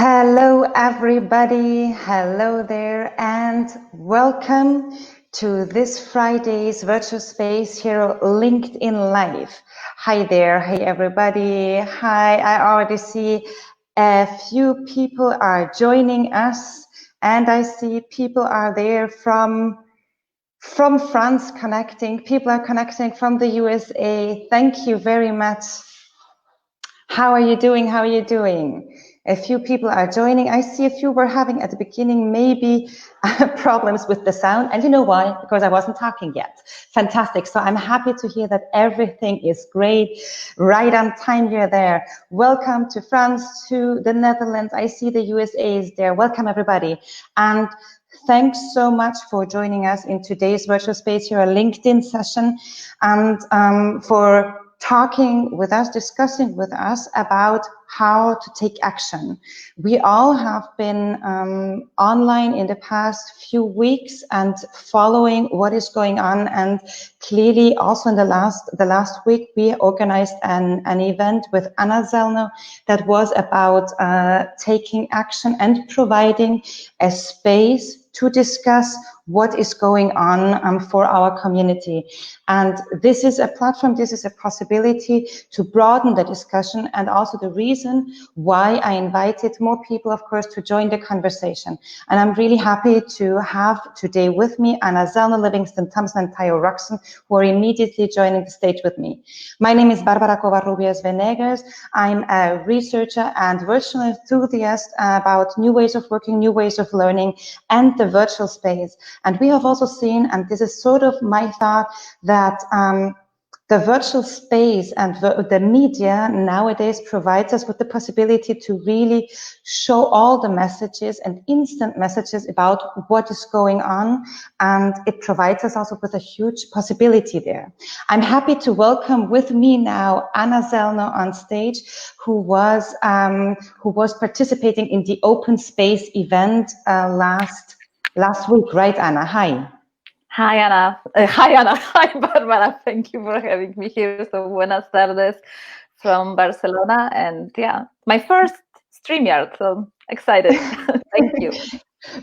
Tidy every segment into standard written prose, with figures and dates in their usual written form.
Hello, everybody. Hello there, and welcome to this Friday's virtual space here, LinkedIn Live. Hi there. Hey, everybody. Hi. I already see a few people are joining us, and I see people are there from France connecting. People are connecting from the USA. Thank you very much. How are you doing? How are you doing? A few people are joining. I see a few were having at the beginning maybe problems with the sound. And you know why? Because I wasn't talking yet. Fantastic. So I'm happy to hear that everything is great. Right on time you're there. Welcome to France, to the Netherlands. I see the USA is there. Welcome everybody. And thanks so much for joining us in today's virtual space here, a LinkedIn session, and for talking with us, discussing with us about how to take action. We all have been online in the past few weeks and following what is going on, and clearly also in the last week we organized an event with Zelno that was about taking action and providing a space to discuss what is going on for our community. And this is a platform, this is a possibility to broaden the discussion, and also the reason why I invited more people, of course, to join the conversation. And I'm really happy to have today with me Zelno, Livingstone, Thompson, and Rockson, who are immediately joining the stage with me. My name is BarbaraCV. I'm a researcher and virtual enthusiast about new ways of working, new ways of learning, and the virtual space. And we have also seen, and this is sort of my thought, that the virtual space and the media nowadays provides us with the possibility to really show all the messages and instant messages about what is going on, and it provides us also with a huge possibility there. I'm happy to welcome with me now Zelno on stage, who was participating in the open space event last week, right, Anna? Hi. Hi, Anna. Hi, Barbara. Thank you for having me here. So, buenas tardes from Barcelona. And yeah, my first StreamYard. So excited. Thank you.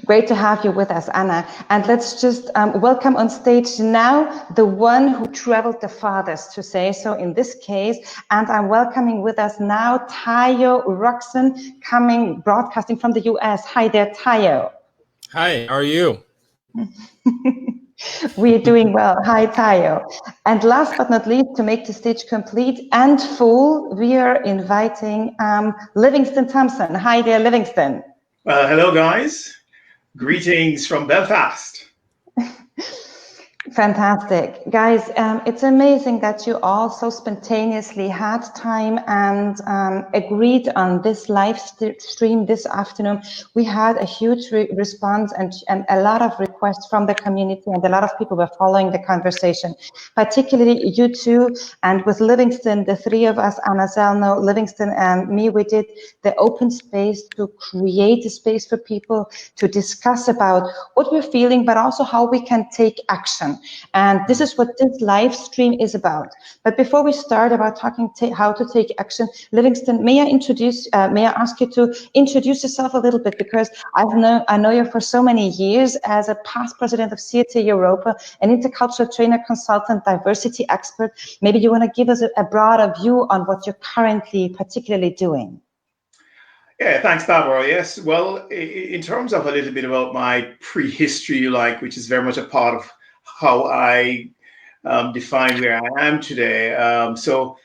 Great to have you with us, Anna. And let's just welcome on stage now the one who traveled the farthest, to say so in this case. And I'm welcoming with us now Tayo Rockson, broadcasting from the US. Hi there, Tayo. Hi, how are you? We're doing well. Hi, Tayo. And last but not least, to make the stage complete and full, we are inviting Livingstone Thompson. Hi there, Livingstone. Hello, guys. Greetings from Belfast. Fantastic. Guys, it's amazing that you all so spontaneously had time and agreed on this live stream this afternoon. We had a huge response and a lot of requests from the community, and a lot of people were following the conversation, particularly you two. And with Livingstone, the three of us, Zelno, Livingstone, and me, we did the open space to create a space for people to discuss about what we're feeling, but also how we can take action. And this is what this live stream is about. But before we start about talking how to take action, Livingstone, may I ask you to introduce yourself a little bit, because I know you for so many years as a past president of CET Europa, an intercultural trainer, consultant, diversity expert. Maybe you want to give us a broader view on what you're currently particularly doing. Yeah, thanks, Barbara. Yes, well, in terms of a little bit about my prehistory, which is very much a part of how I define where I am today. So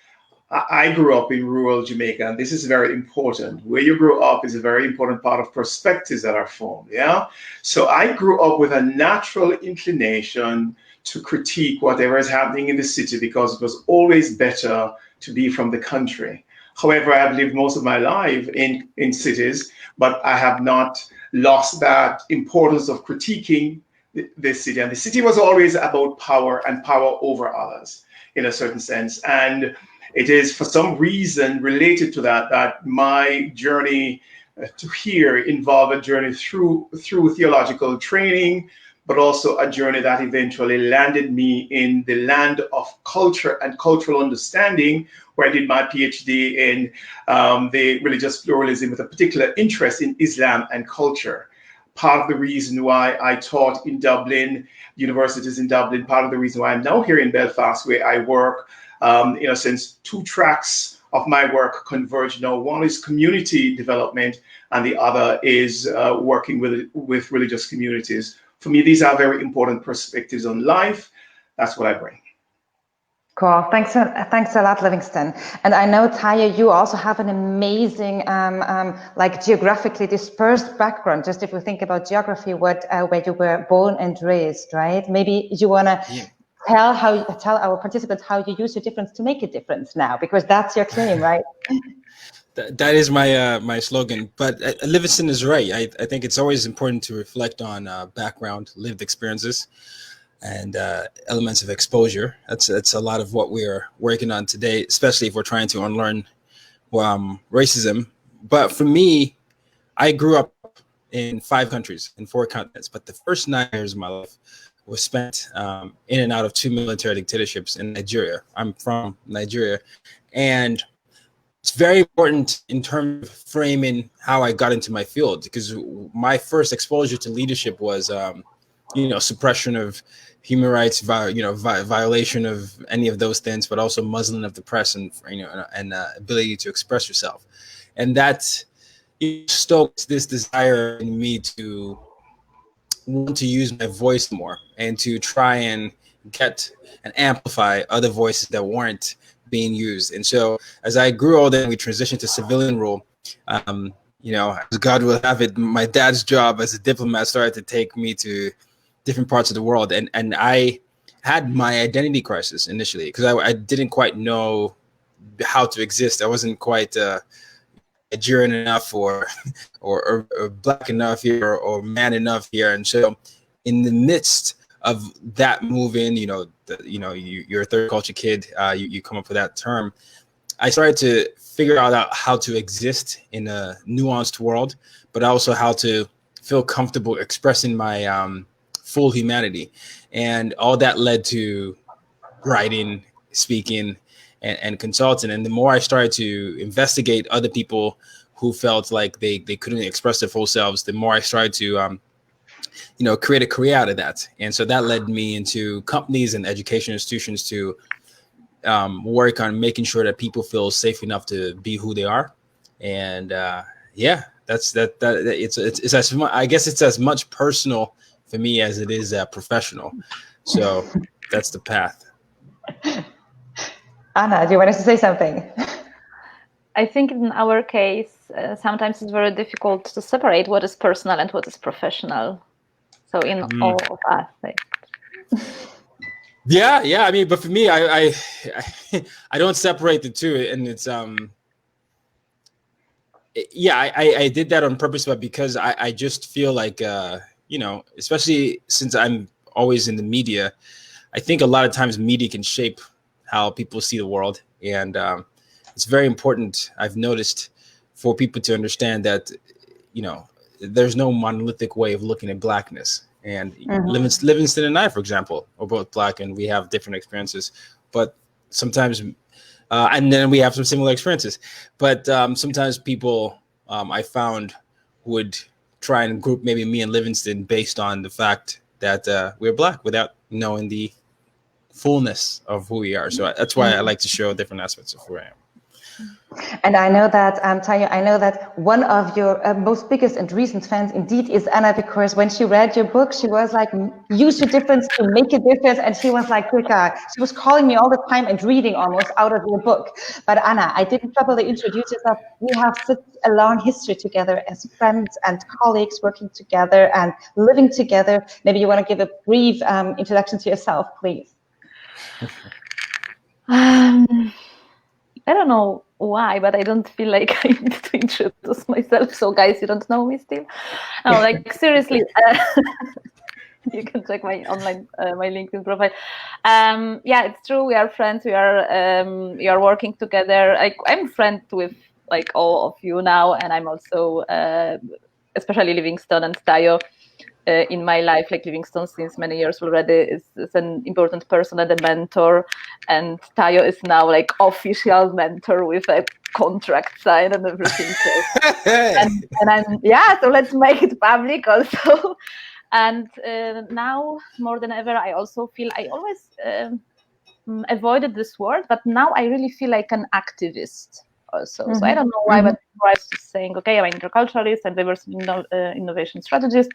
I grew up in rural Jamaica, and this is very important. Where you grow up is a very important part of perspectives that are formed, yeah? So I grew up with a natural inclination to critique whatever is happening in the city, because it was always better to be from the country. However, I have lived most of my life in cities, but I have not lost that importance of critiquing the city. And the city was always about power and power over others in a certain sense. And it is for some reason related to that my journey to here involved a journey through theological training, but also a journey that eventually landed me in the land of culture and cultural understanding, where I did my PhD in the religious pluralism with a particular interest in Islam and culture. Part of the reason why I taught in Dublin, universities in Dublin, part of the reason why I'm now here in Belfast, where I work, in a sense, two tracks of my work converge now. One is community development, and the other is working with religious communities. For me, these are very important perspectives on life. That's what I bring. Cool. Thanks a lot, Livingstone. And I know, Taya, you also have an amazing, like geographically dispersed background. Just if we think about geography, where you were born and raised, right? Maybe you wanna tell our participants how you use your difference to make a difference now, because that's your claim, right? That is my my slogan. But Livingstone is right. I think it's always important to reflect on background, lived experiences, and elements of exposure. That's a lot of what we're working on today, especially if we're trying to unlearn racism. But for me, I grew up in 5 countries, in 4 continents. But the first 9 years of my life was spent in and out of 2 military dictatorships in Nigeria. I'm from Nigeria, and it's very important in terms of framing how I got into my field, because my first exposure to leadership was, suppression of human rights, violation of any of those things, but also muzzling of the press and ability to express yourself, and that stoked this desire in me to want to use my voice more and to try and get and amplify other voices that weren't being used. And so as I grew older and we transitioned to civilian rule, as God will have it, my dad's job as a diplomat started to take me to different parts of the world. And I had my identity crisis initially because I didn't quite know how to exist. I wasn't quite Nigerian enough or black enough here or man enough here. And so in the midst of that moving, you're a third culture kid, you come up with that term. I started to figure out how to exist in a nuanced world, but also how to feel comfortable expressing my full humanity. And all that led to writing, speaking, and consulting. And the more I started to investigate other people who felt like they couldn't express their full selves, the more I started to create a career out of that. And so that led me into companies and education institutions to work on making sure that people feel safe enough to be who they are. And it's as much, I guess it's as much personal for me as it is professional. So that's the path. Anna, do you want us to say something? I think in our case, sometimes it's very difficult to separate what is personal and what is professional. So in all of us. Yeah. I mean, but for me, I don't separate the two, and it's I did that on purpose, but because I just feel like especially since I'm always in the media, I think a lot of times media can shape how people see the world, and it's very important, I've noticed, for people to understand that there's no monolithic way of looking at blackness. And Livingstone and I, for example, are both black, and we have different experiences. But sometimes, and then we have some similar experiences. But sometimes people, I found, would try and group maybe me and Livingstone based on the fact that we're black without knowing the fullness of who we are. So that's why I like to show different aspects of who I am. And I know that, Tanya, I know that one of your most biggest and recent fans indeed is Anna, because when she read your book, she was like, use your difference to make a difference. And she was like, she was calling me all the time and reading almost out of your book. But Anna, I didn't properly introduce yourself. We have such a long history together as friends and colleagues, working together and living together. Maybe you want to give a brief introduction to yourself, please. I don't know why, but I don't feel like I need to introduce myself. So guys, you don't know me still? No, like seriously, you can check my online, my LinkedIn profile. It's true. We are friends. We are working together. I'm friend with like all of you now, and I'm also, especially Livingstone and Tayo. in my life, like Livingstone since many years already is an important person and a mentor, and Tayo is now like official mentor with a contract signed and everything. So, and I'm so let's make it public also. And now more than ever, I also feel I always avoided this word, but now I really feel like an activist also. So I don't know why, but I was just saying, okay, I'm an interculturalist and diversity innovation strategist,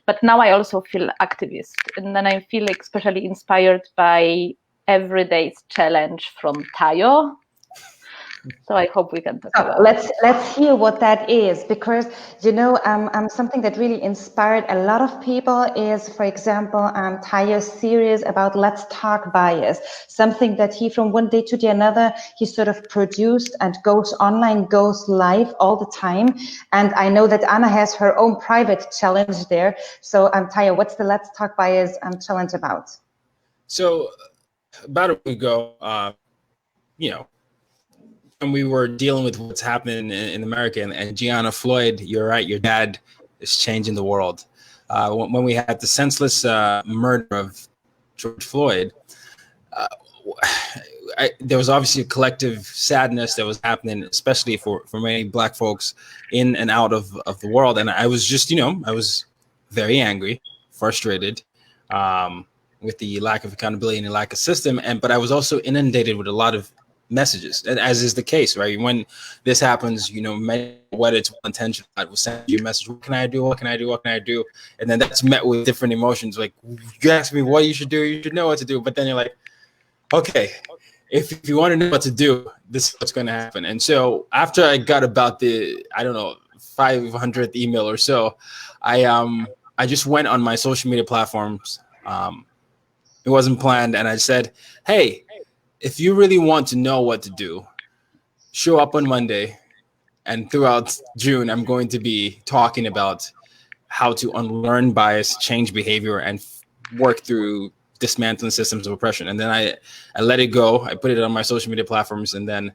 but now I also feel activist. And then I feel especially inspired by everyday's challenge from Tayo. So I hope we can talk about let's hear what that is, because something that really inspired a lot of people is, for example, Tayo's series about Let's Talk Bias, something that he from one day to the another he sort of produced and goes online, goes live all the time. And I know that Anna has her own private challenge there. So Tayo, what's the Let's Talk Bias challenge about? So about a week ago, when we were dealing with what's happening in America, and Gianna Floyd, you're right, your dad is changing the world. When we had the senseless murder of George Floyd, there was obviously a collective sadness that was happening, especially for many Black folks in and out of the world. And I was just, I was very angry, frustrated with the lack of accountability and the lack of system. But I was also inundated with a lot of messages, and as is the case, right? When this happens, whether it's well intentioned, I will send you a message. What can I do? What can I do? What can I do? And then that's met with different emotions. Like, you ask me what you should do, you should know what to do. But then you're like, okay, if you want to know what to do, this is what's going to happen. And so after I got about the, 500th email or so, I just went on my social media platforms. It wasn't planned, and I said, hey, if you really want to know what to do, show up on Monday, and throughout June, I'm going to be talking about how to unlearn bias, change behavior, and work through dismantling systems of oppression. And then I let it go. I put it on my social media platforms, and then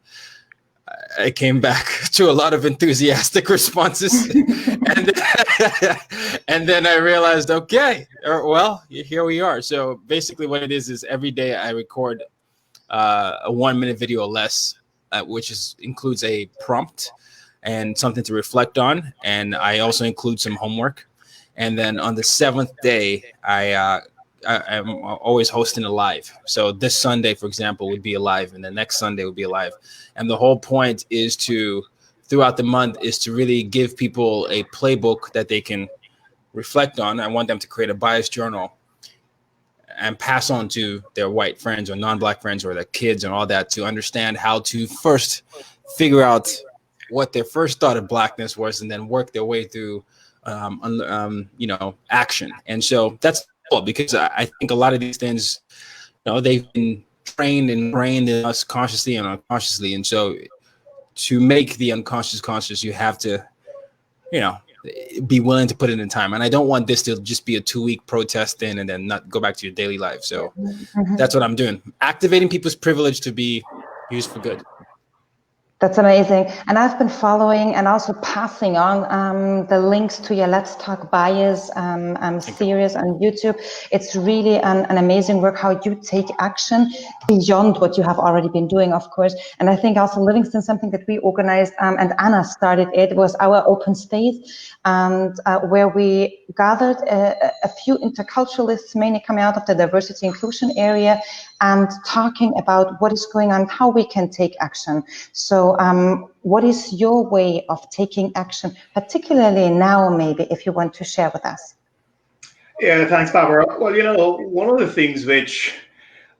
I came back to a lot of enthusiastic responses. and then I realized, okay, well, here we are. So basically what it is every day I record a 1-minute video or less, which includes a prompt and something to reflect on. And I also include some homework. And then on the 7th day, I'm always hosting a live. So this Sunday, for example, would be a live, and the next Sunday would be a live. And the whole point is throughout the month, is to really give people a playbook that they can reflect on. I want them to create a bias journal and pass on to their white friends or non-Black friends or their kids and all that, to understand how to first figure out what their first thought of Blackness was, and then work their way through action. And so that's cool, because I think a lot of these things, they've been trained and ingrained in us consciously and unconsciously. And so to make the unconscious conscious, you have to, be willing to put it in time. And I don't want this to just be a 2-week protest thing and then not go back to your daily life. So that's what I'm doing. Activating people's privilege to be used for good. That's amazing. And I've been following and also passing on the links to your Let's Talk Bias series on YouTube. It's really an amazing work how you take action beyond what you have already been doing, of course. And I think also Livingstone, something that we organized and Anna started, it was our open space, and where we gathered a few interculturalists, mainly coming out of the diversity inclusion area, and talking about what is going on, how we can take action. So what is your way of taking action, particularly now, maybe, if you want to share with us? Yeah, thanks, Barbara. Well, one of the things which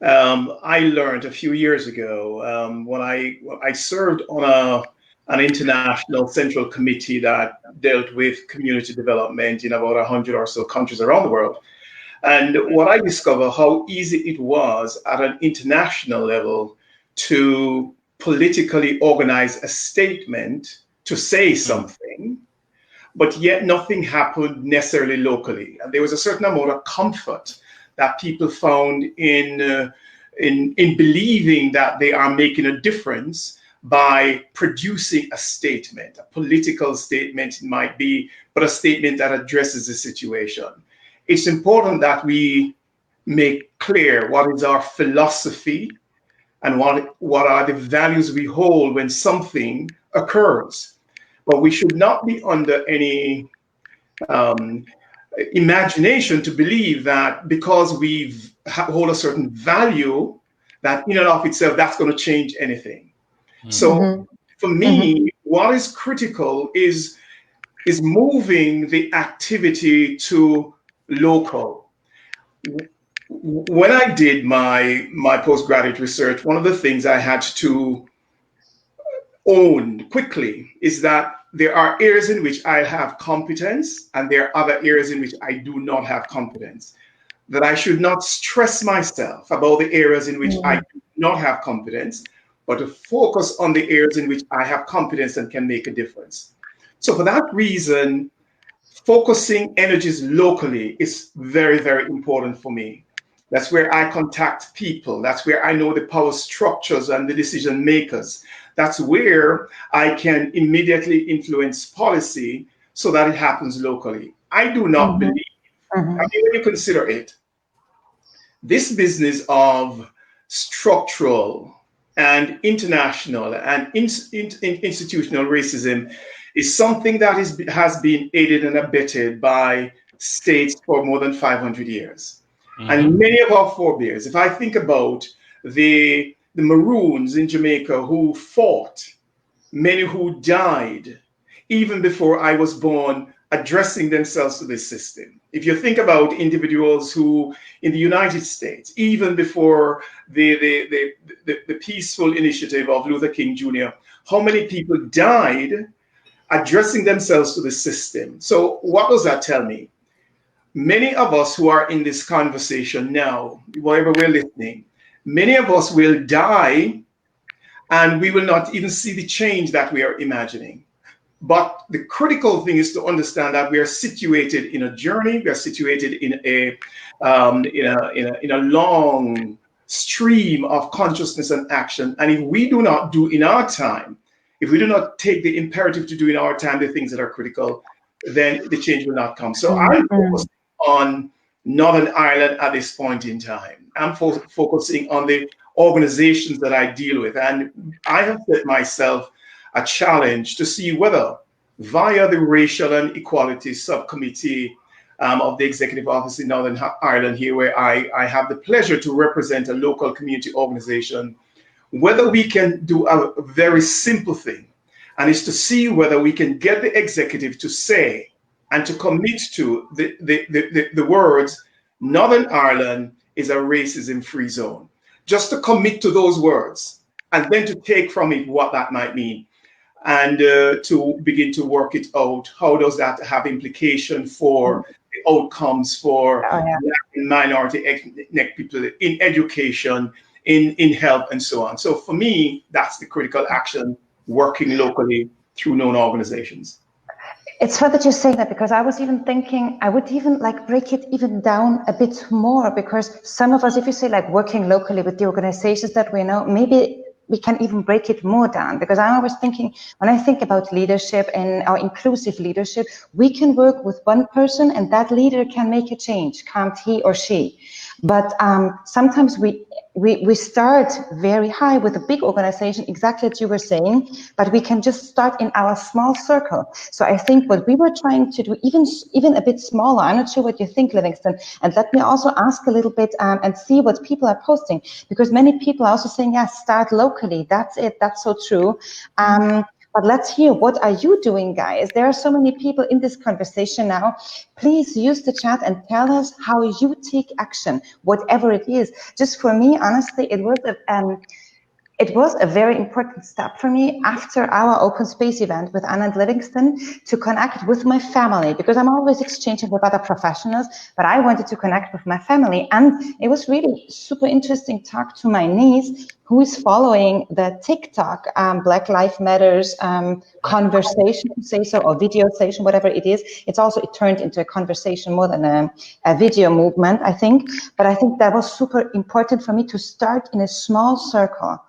I learned a few years ago when I served on an international central committee that dealt with community development in about 100 or so countries around the world. And what I discovered, how easy it was at an international level to politically organize a statement to say something, but yet nothing happened necessarily locally. And there was a certain amount of comfort that people found in believing that they are making a difference by producing a statement. A political statement might be, but a statement that addresses the situation. it's important that we make clear what is our philosophy and what are the values we hold when something occurs. But we should not be under any imagination to believe that because we hold a certain value, that in and of itself, that's going to change anything. So for me, what is critical is moving the activity to local. When I did my postgraduate research, one of the things I had to own quickly is that there are areas in which I have competence and there are other areas in which I do not have competence. That I should not stress myself about the areas in which I do not have competence, but to focus on the areas in which I have competence and can make a difference. So for that reason, focusing energies locally is very, very important for me. That's where I contact people. That's where I know the power structures and the decision makers. That's where I can immediately influence policy so that it happens locally. I do not believe, I mean, when you consider it, this business of structural and international and institutional racism is something that has been aided and abetted by states for more than 500 years. And many of our forebears, if I think about the Maroons in Jamaica who fought, many who died, even before I was born, addressing themselves to this system. If you think about individuals who, in the United States, even before the peaceful initiative of Luther King Jr., how many people died addressing themselves to the system? So what does that tell me? Many of us who are in this conversation now, wherever we're listening, many of us will die and we will not even see the change that we are imagining. But the critical thing is to understand that we are situated in a journey. We are situated in a long stream of consciousness and action. And if we do not do in our time, if we do not take the imperative to do in our time the things that are critical, then the change will not come. So I'm focused on Northern Ireland at this point in time. I'm focusing on the organizations that I deal with. And I have set myself a challenge to see whether via the Racial and Equality Subcommittee of the Executive Office in Northern Ireland here, where I have the pleasure to represent a local community organization, whether we can do a very simple thing, and it's to see whether we can get the executive to say and to commit to the words, Northern Ireland is a racism-free zone. Just to commit to those words and then to take from it what that might mean and to begin to work it out. How does that have implication for the outcomes for Black and minority ethnic people in education, in health, and so on? So for me, that's the critical action, working locally through known organizations. It's funny that you're saying that, because I was even thinking I would even like break it even down a bit more, because some of us, if you say like working locally with the organizations that we know, maybe we can even break it more down, because I'm always thinking, when I think about leadership and our inclusive leadership, we can work with one person and that leader can make a change, can't he or she? But sometimes we start very high with a big organization, exactly as you were saying, but we can just start in our small circle. So I think what we were trying to do, even a bit smaller, I'm not sure what you think, Livingstone, and let me also ask a little bit and see what people are posting, because many people are also saying, yes, start locally. That's it. That's so true. But let's hear, what are you doing, guys? There are so many people in this conversation now. Please use the chat and tell us how you take action, whatever it is. Just for me, honestly, it was a very important step for me after our open space event with Anna and Livingstone to connect with my family, because I'm always exchanging with other professionals, but I wanted to connect with my family. And it was really super interesting to talk to my niece, who is following the TikTok Black Lives Matters conversation, say so, or video station, whatever it is. It turned into a conversation more than a video movement, I think. But I think that was super important for me to start in a small circle.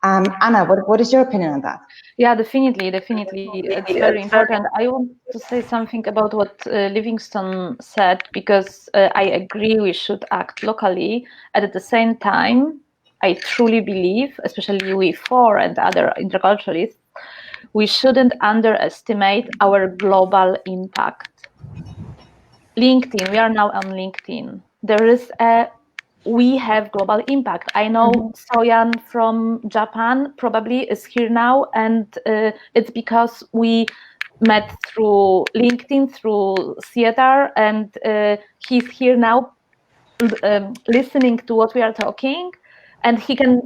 Anna, what is your opinion on that? Yeah, definitely. It's very important. I want to say something about what Livingstone said, because I agree we should act locally. At the same time, I truly believe, especially we four and other interculturalists, we shouldn't underestimate our global impact. LinkedIn, we are now on LinkedIn. We have global impact. I know Soyan from Japan probably is here now, and it's because we met through LinkedIn, through theater, and he's here now listening to what we are talking, and he can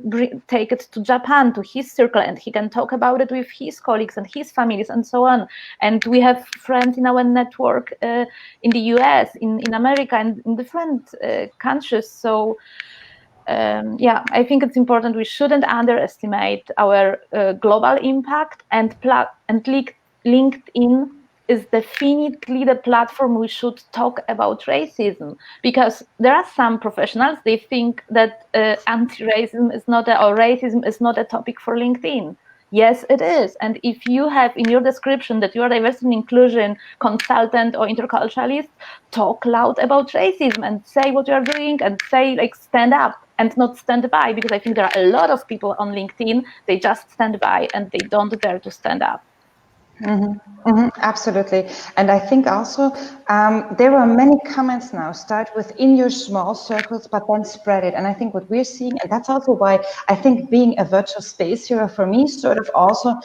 take it to Japan, to his circle, and he can talk about it with his colleagues and his families and so on. And we have friends in our network in the US, in America, and in different countries. So yeah, I think it's important. We shouldn't underestimate our global impact, and LinkedIn is definitely the platform we should talk about racism, because there are some professionals, they think that anti-racism is not or racism is not a topic for LinkedIn. Yes, it is. And if you have in your description that you are diversity and inclusion consultant or interculturalist, talk loud about racism and say what you are doing, and say, like, stand up and not stand by, because I think there are a lot of people on LinkedIn, they just stand by and they don't dare to stand up. Absolutely. And I think also there are many comments now, start within your small circles, but then spread it. And I think what we're seeing, and that's also why I think being a virtual space hero for me sort of also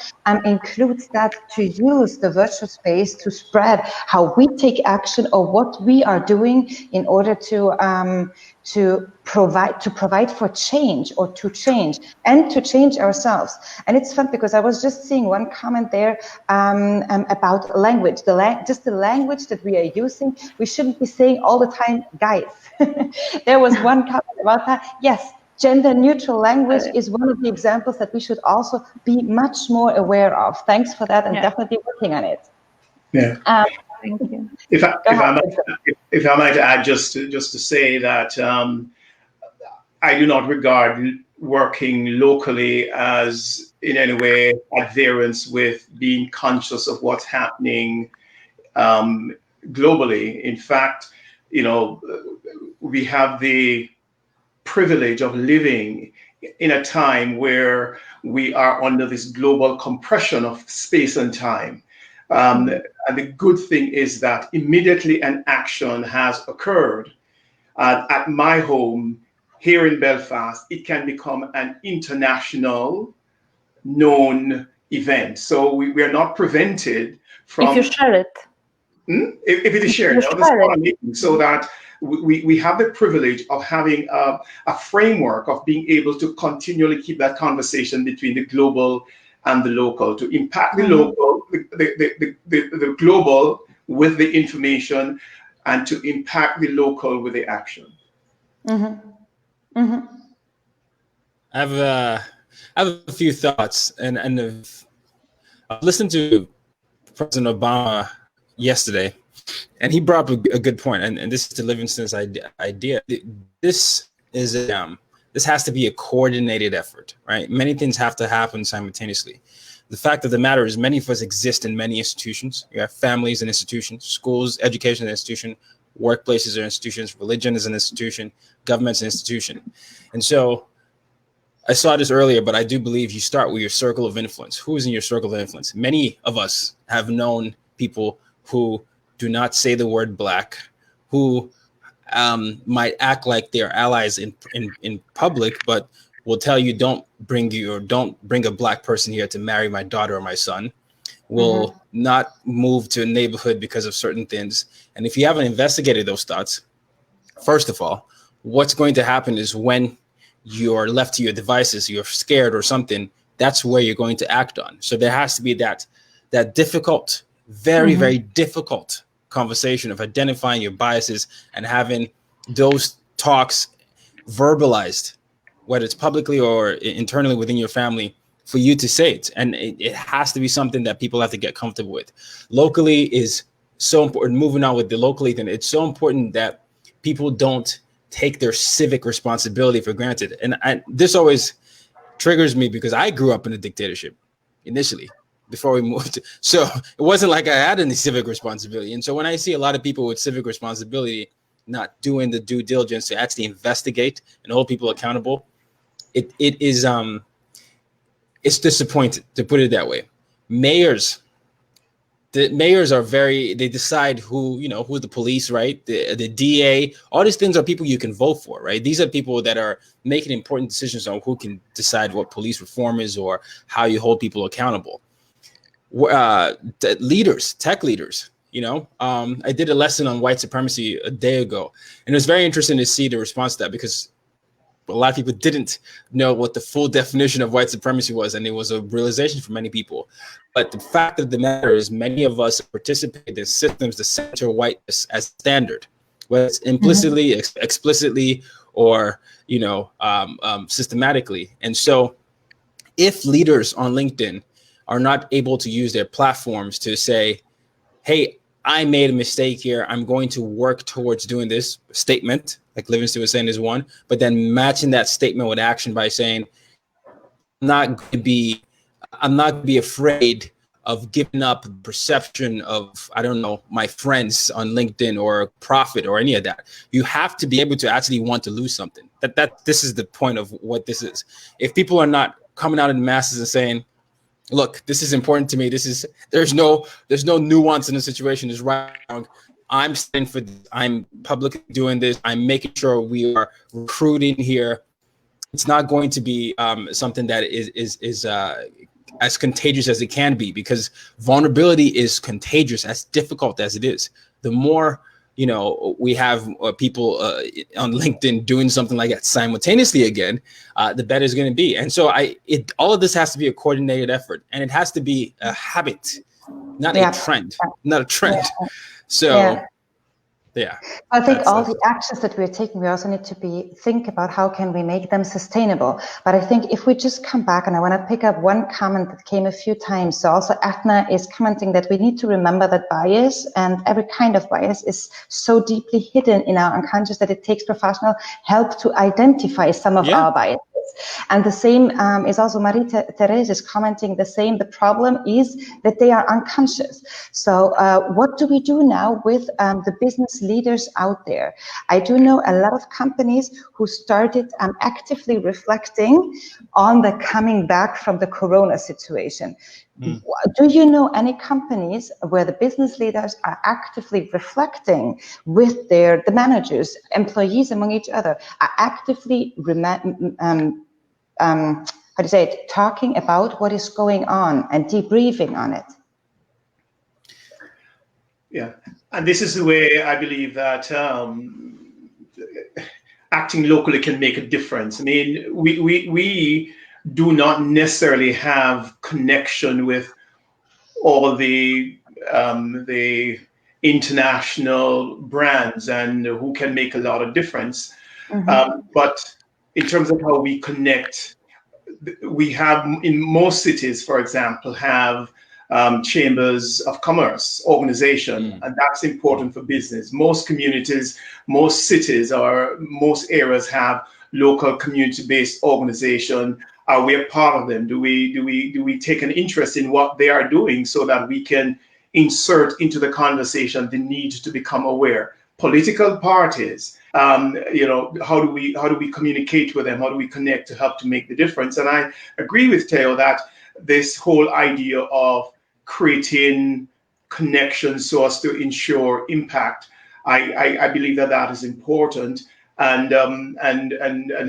includes that, to use the virtual space to spread how we take action or what we are doing in order to provide for change, or to change and to change ourselves. And it's fun because I was just seeing one comment there about language, just the language that we are using. We shouldn't be saying all the time, guys. There was one comment about that. Yes, gender neutral language is one of the examples that we should also be much more aware of. Thanks for that, and definitely working on it. Yeah. Thank you. If I might add, just to say that I do not regard working locally as in any way at variance with being conscious of what's happening globally. In fact, we have the privilege of living in a time where we are under this global compression of space and time. And the good thing is that immediately an action has occurred at my home here in Belfast, it can become an international known event. So we are not prevented from... If you share it. If it is shared. That's what I'm making, so that we have the privilege of having a framework of being able to continually keep that conversation between the global and the local, to impact the local, the global with the information, and to impact the local with the action. I have a few thoughts, and I've listened to President Obama yesterday, and he brought up a good point, and this is to Livingstone's idea. This has to be a coordinated effort, right? Many things have to happen simultaneously. The fact of the matter is, many of us exist in many institutions. You have families and institutions, schools, education and institution, workplaces are institutions, religion is an institution, government's an institution. And so I saw this earlier, but I do believe you start with your circle of influence. Who is in your circle of influence? Many of us have known people who do not say the word Black, who might act like they're allies in public, but will tell you, don't bring a Black person here to marry my daughter or my son. Will not move to a neighborhood because of certain things. And if you haven't investigated those thoughts, first of all, what's going to happen is when you're left to your devices, you're scared or something, that's where you're going to act on. So there has to be that difficult, very, very difficult conversation of identifying your biases and having those talks verbalized, whether it's publicly or internally within your family, for you to say it. And it has to be something that people have to get comfortable with. Locally is so important. Moving on with the locally thing, it's so important that people don't take their civic responsibility for granted. And this always triggers me because I grew up in a dictatorship initially before we moved. So it wasn't like I had any civic responsibility. And so when I see a lot of people with civic responsibility not doing the due diligence to actually investigate and hold people accountable, it is it's disappointing, to put it that way. The mayors are they decide who the police, right? The DA, all these things are people you can vote for, right? These are people that are making important decisions on who can decide what police reform is or how you hold people accountable. Leaders, tech leaders, I did a lesson on white supremacy a day ago, and it was very interesting to see the response to that, because a lot of people didn't know what the full definition of white supremacy was, and it was a realization for many people. But the fact of the matter is, many of us participate in systems that center whiteness as standard, whether it's implicitly, explicitly, or systematically. And so, if leaders on LinkedIn are not able to use their platforms to say, "Hey, I made a mistake here. I'm going to work towards doing this," statement, like Livingstone was saying, is one, but then matching that statement with action by saying, I'm not going to be afraid of giving up perception of, I don't know, my friends on LinkedIn or profit or any of that. You have to be able to actually want to lose something. This is the point of what this is. If people are not coming out in the masses and saying, look, this is important to me. There's no nuance in the situation. There's right or wrong. I'm standing for this. I'm publicly doing this. I'm making sure we are recruiting here. It's not going to be something that is as contagious as it can be, because vulnerability is contagious, as difficult as it is. The more we have people on LinkedIn doing something like that simultaneously again, the better it's going to be. And so all of this has to be a coordinated effort, and it has to be a habit, not a trend, not a trend. Yeah. So, yeah. I think all the actions that we're taking, we also need to think about how can we make them sustainable. But I think if we just come back, and I want to pick up one comment that came a few times. So also Athna is commenting that we need to remember that bias, and every kind of bias, is so deeply hidden in our unconscious that it takes professional help to identify some of our biases. And the same is also Marie-Therese is commenting the same. The problem is that they are unconscious. So what do we do now with the business leaders out there? I do know a lot of companies who started actively reflecting on the coming back from the Corona situation. Do you know any companies where the business leaders are actively reflecting with the managers, employees among each other, are actively talking about what is going on and debriefing on it? Yeah, and this is the way I believe that acting locally can make a difference. I mean, we do not necessarily have connection with all the international brands and who can make a lot of difference. But in terms of how we connect, we have in most cities, for example, have chambers of commerce organization, and that's important for business. Most communities, most cities, or most areas have local community-based organization. Are we a part of them? Do we take an interest in what they are doing so that we can insert into the conversation the need to become aware? Political parties, how do we communicate with them? How do we connect to help to make the difference? And I agree with Theo that this whole idea of creating connections so as to ensure impact, I believe that is important. And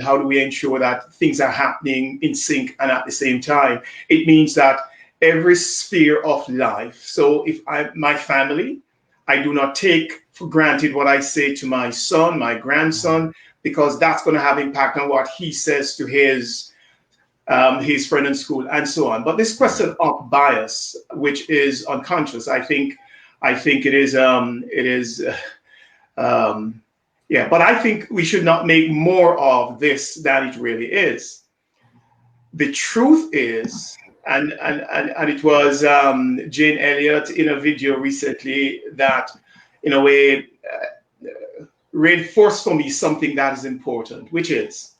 how do we ensure that things are happening in sync and at the same time? It means that every sphere of life. So if my family, I do not take for granted what I say to my son, my grandson, because that's going to have impact on what he says to his friend in school and so on. But this question of bias, which is unconscious, I think it is. But I think we should not make more of this than it really is. The truth is, and it was Jane Elliott in a video recently that, in a way, reinforced for me something that is important, which is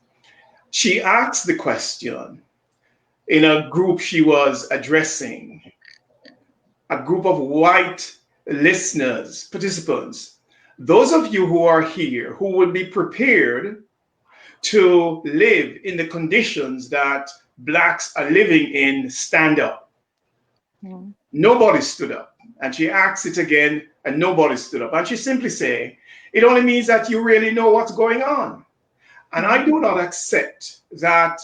she asked the question, in a group she was addressing, a group of white listeners, participants, those of you who are here who would be prepared to live in the conditions that Blacks are living in, stand up. Mm. Nobody stood up. And she asks it again, and nobody stood up. And she simply say, it only means that you really know what's going on. And I do not accept that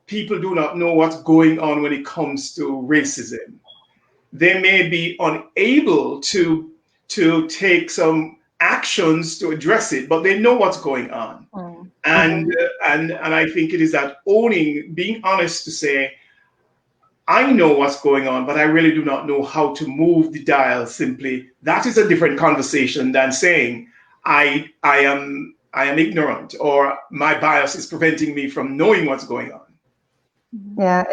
people do not know what's going on when it comes to racism. They may be unable to take some actions to address it, but they know what's going on. Mm. And I think it is that owning, being honest to say, I know what's going on, but I really do not know how to move the dial simply. That is a different conversation than saying I am ignorant or my bias is preventing me from knowing what's going on. Yeah.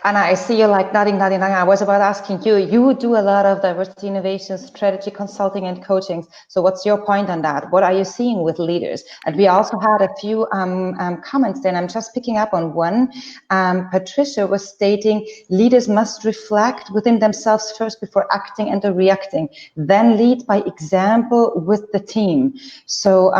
And I see you like nodding. I was about asking you, you do a lot of diversity innovation, strategy consulting and coaching. So what's your point on that? What are you seeing with leaders? And we also had a few comments there, and I'm just picking up on one. Patricia was stating leaders must reflect within themselves first before acting and reacting, then lead by example with the team. So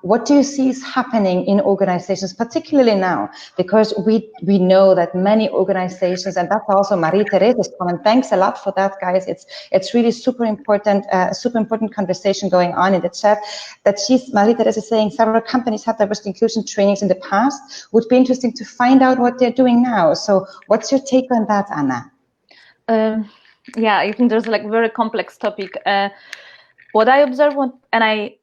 what do you see is happening in organizations, particularly now? Because we know that many organizations, and that's also Marie-Therese's comment. Thanks a lot for that, guys. It's really super important conversation going on in the chat. That Marie-Therese is saying several companies have diversity inclusion trainings in the past. Would be interesting to find out what they're doing now. So, what's your take on that, Anna? Yeah, I think there's like a very complex topic. What I observe, and I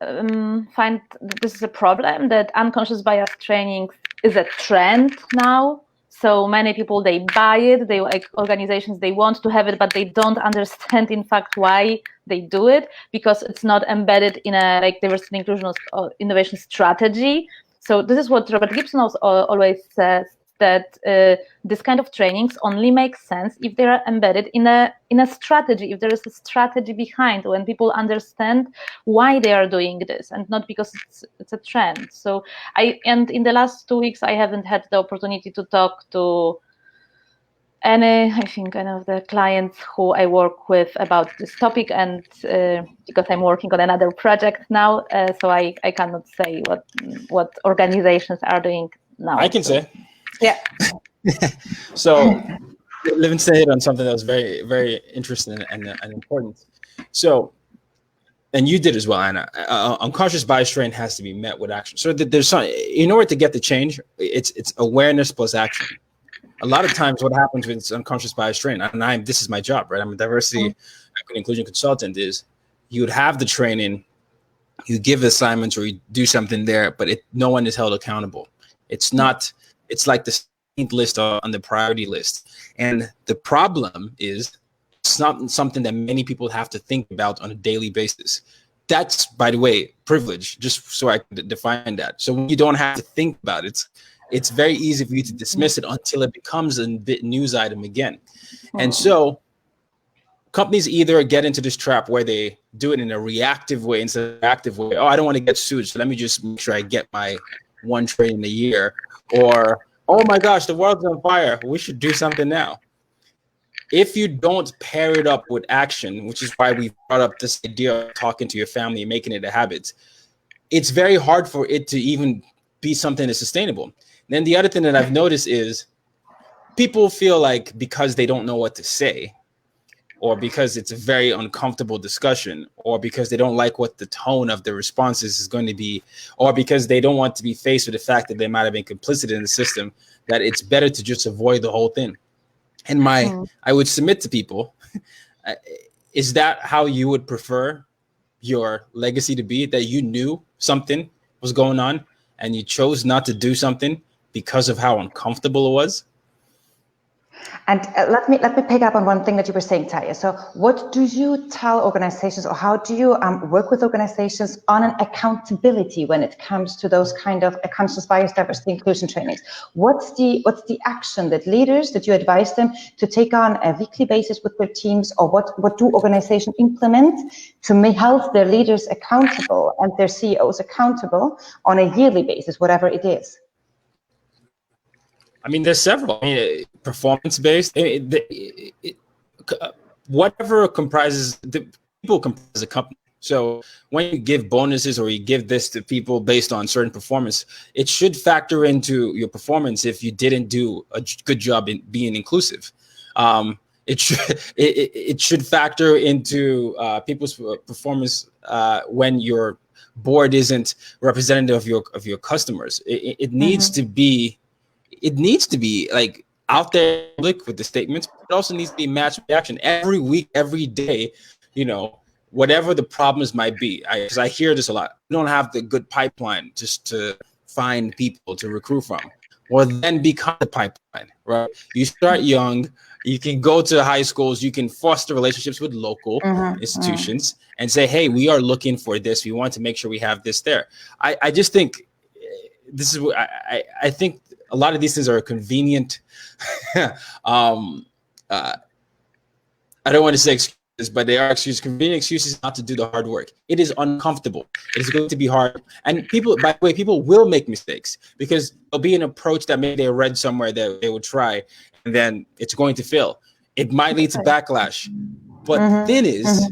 find this is a problem, that unconscious bias training is a trend now. So many people, they buy it, they like organizations, they want to have it, but they don't understand, in fact, why they do it, because it's not embedded in a like diversity inclusion or innovation strategy. So this is what Robert Gibson always says, that this kind of trainings only make sense if they are embedded in a strategy, if there is a strategy behind, when people understand why they are doing this, and not because it's a trend. So and in the last 2 weeks, I haven't had the opportunity to talk to any of the clients who I work with about this topic, and because I'm working on another project now, so I cannot say what organizations are doing now. I can say. Yeah. So Livingstone hit on something that was very, very interesting and important. So, and you did as well, Anna. Unconscious bias training has to be met with action. So there's some, in order to get the change, it's awareness plus action. A lot of times what happens with unconscious bias training, and this is my job, right? I'm a diversity equity inclusion consultant, is you would have the training, you give assignments or you do something there, but no one is held accountable. It's not, it's like the list on the priority list. And the problem is it's not something that many people have to think about on a daily basis. That's, by the way, privilege, just so I can define that. So when you don't have to think about it, it's very easy for you to dismiss it until it becomes a news item again. And so companies either get into this trap where they do it in a reactive way instead of an active way. Oh, I don't want to get sued, so let me just make sure I get my one training a year. Or, oh my gosh, the world's on fire, we should do something now. If you don't pair it up with action, which is why we brought up this idea of talking to your family and making it a habit, it's very hard for it to even be something that's sustainable. And then the other thing that I've noticed is people feel like because they don't know what to say, or because it's a very uncomfortable discussion, or because they don't like what the tone of the responses is going to be, or because they don't want to be faced with the fact that they might have been complicit in the system, that it's better to just avoid the whole thing. And I would submit to people, is that how you would prefer your legacy to be? That you knew something was going on and you chose not to do something because of how uncomfortable it was? And let me pick up on one thing that you were saying, Taya. So what do you tell organizations, or how do you work with organizations on an accountability when it comes to those kind of unconscious bias, diversity, inclusion trainings? What's the action that you advise them to take on a weekly basis with their teams, or what do organizations implement to hold their leaders accountable and their CEOs accountable on a yearly basis, whatever it is? I mean, there's several. I mean, performance-based. Whatever comprises the people comprise a company. So when you give bonuses or you give this to people based on certain performance, it should factor into your performance if you didn't do a good job in being inclusive. It should factor into people's performance when your board isn't representative of your customers. It needs to be like out there public with the statements. It also needs to be matched with action every week, every day. You know, whatever the problems might be. Because I hear this a lot. You don't have the good pipeline just to find people to recruit from. Well, then become the pipeline, right? You start young. You can go to high schools. You can foster relationships with local institutions and say, hey, we are looking for this. We want to make sure we have this there. I just think this is, I think a lot of these things are convenient. I don't want to say excuses, but they are excuses, convenient excuses not to do the hard work. It is uncomfortable. It is going to be hard. And people, by the way, people will make mistakes because there'll be an approach that maybe they read somewhere that they will try, and then it's going to fail. It might lead to backlash. But the thing is,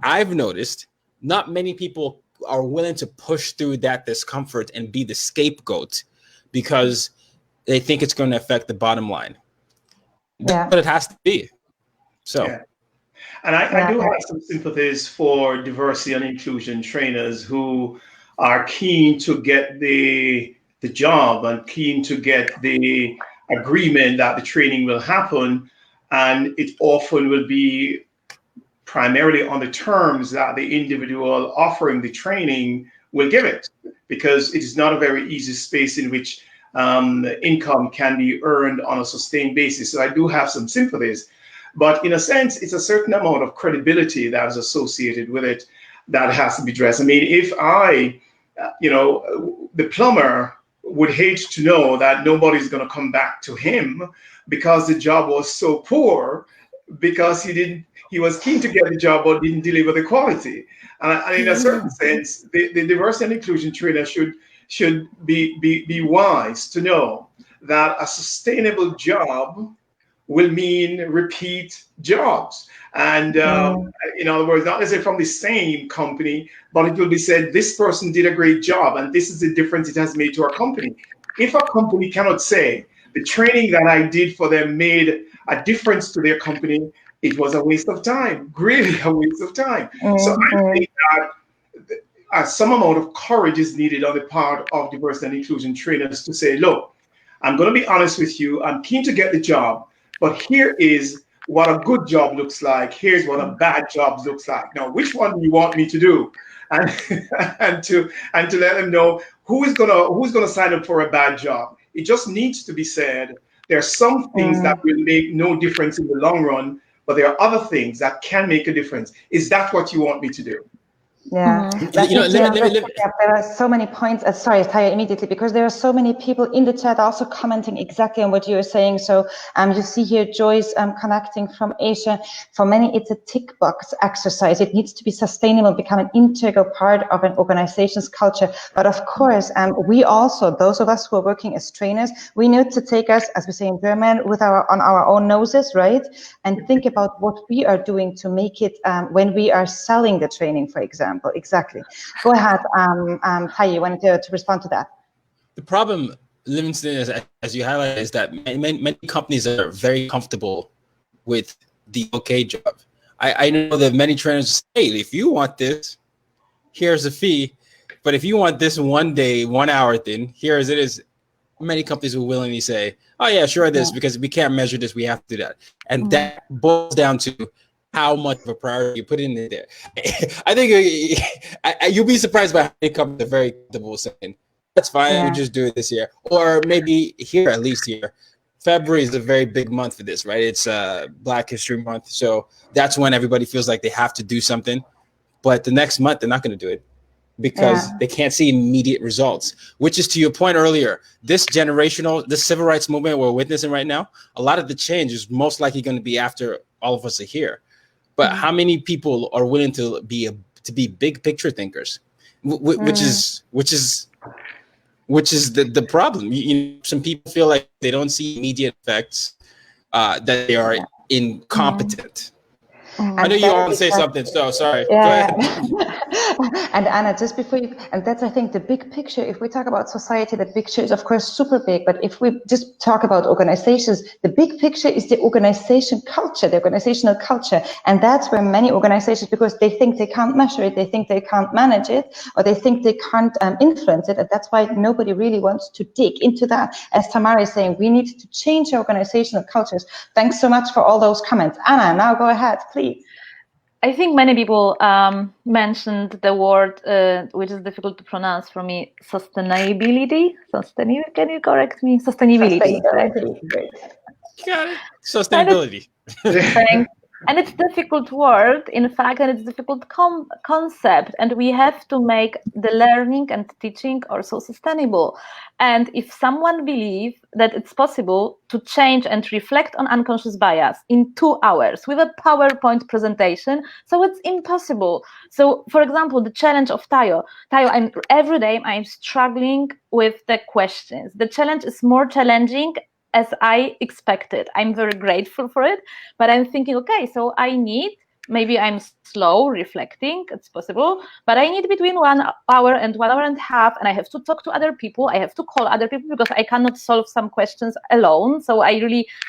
I've noticed not many people are willing to push through that discomfort and be the scapegoat because they think it's going to affect the bottom line. That's what it has to be. So, and I do have some sympathies for diversity and inclusion trainers who are keen to get the job and keen to get the agreement that the training will happen, and it often will be primarily on the terms that the individual offering the training will give it, because it is not a very easy space in which income can be earned on a sustained basis. So I do have some sympathies, but in a sense, it's a certain amount of credibility that is associated with it that has to be addressed. I mean, if I, the plumber would hate to know that nobody's going to come back to him because the job was so poor, because he was keen to get the job but didn't deliver the quality. And in a certain sense, the diversity and inclusion trainer should be wise to know that a sustainable job will mean repeat jobs. And in other words, not necessarily from the same company, but it will be said, this person did a great job and this is the difference it has made to our company. If a company cannot say the training that I did for them made a difference to their company, it was a waste of time, really a waste of time. So I think that some amount of courage is needed on the part of diversity and inclusion trainers to say, look, I'm going to be honest with you. I'm keen to get the job, but here is what a good job looks like. Here's what a bad job looks like. Now, which one do you want me to do? And and to let them know who's gonna sign up for a bad job. It just needs to be said. There are some things that will make no difference in the long run, but there are other things that can make a difference. Is that what you want me to do? Yeah, there are so many points. Sorry, Taya, immediately, because there are so many people in the chat also commenting exactly on what you were saying. So you see here Joyce connecting from Asia. For many, it's a tick box exercise. It needs to be sustainable, become an integral part of an organization's culture. But of course, we also, those of us who are working as trainers, we need to take us, as we say in German, on our own noses, right? And think about what we are doing to make it when we are selling the training, for example. Exactly. Go ahead, Taya, you wanted to respond to that. The problem, Livingstone, as you highlighted, is that many companies are very comfortable with the okay job. I know that many trainers say, hey, if you want this, here's a fee. But if you want this 1 day, 1 hour thing, here as it is, many companies will willingly say, oh yeah, sure, this, because we can't measure this, we have to do that. And that boils down to how much of a priority you put in there. I think you'll be surprised by how many companies are very comfortable saying, that's fine, we'll just do it this year. Or maybe here, at least here, February is a very big month for this, right? It's Black History Month. So that's when everybody feels like they have to do something. But the next month, they're not going to do it because they can't see immediate results, which is to your point earlier, this civil rights movement we're witnessing right now, a lot of the change is most likely going to be after all of us are here. But how many people are willing to be big picture thinkers, which is which is the problem. Some people feel like they don't see immediate effects, that they are incompetent. I know you want to say something, so sorry. Go ahead. And Anna, just before you, and that's, I think, the big picture. If we talk about society, the picture is, of course, super big. But if we just talk about organizations, the big picture is the organization culture, the organizational culture. And that's where many organizations, because they think they can't measure it, they think they can't manage it, or they think they can't influence it. And that's why nobody really wants to dig into that. As Tamara is saying, we need to change our organizational cultures. Thanks so much for all those comments. Anna, now go ahead, please. I think many people mentioned the word, which is difficult to pronounce for me, sustainability. Can you correct me? Sustainability. Great. Got it. Sustainability. Thanks. And it's a difficult word, in fact, and it's a difficult concept. And we have to make the learning and teaching also sustainable. And if someone believes that it's possible to change and reflect on unconscious bias in 2 hours with a PowerPoint presentation, so it's impossible. So, for example, the challenge of Tayo, every day I'm struggling with the questions. The challenge is more challenging as I expected. I'm very grateful for it, but I'm thinking, okay, so maybe I'm slow reflecting, it's possible, but I need between 1 hour and 1 hour and a half, and I have to talk to other people, I have to call other people because I cannot solve some questions alone. So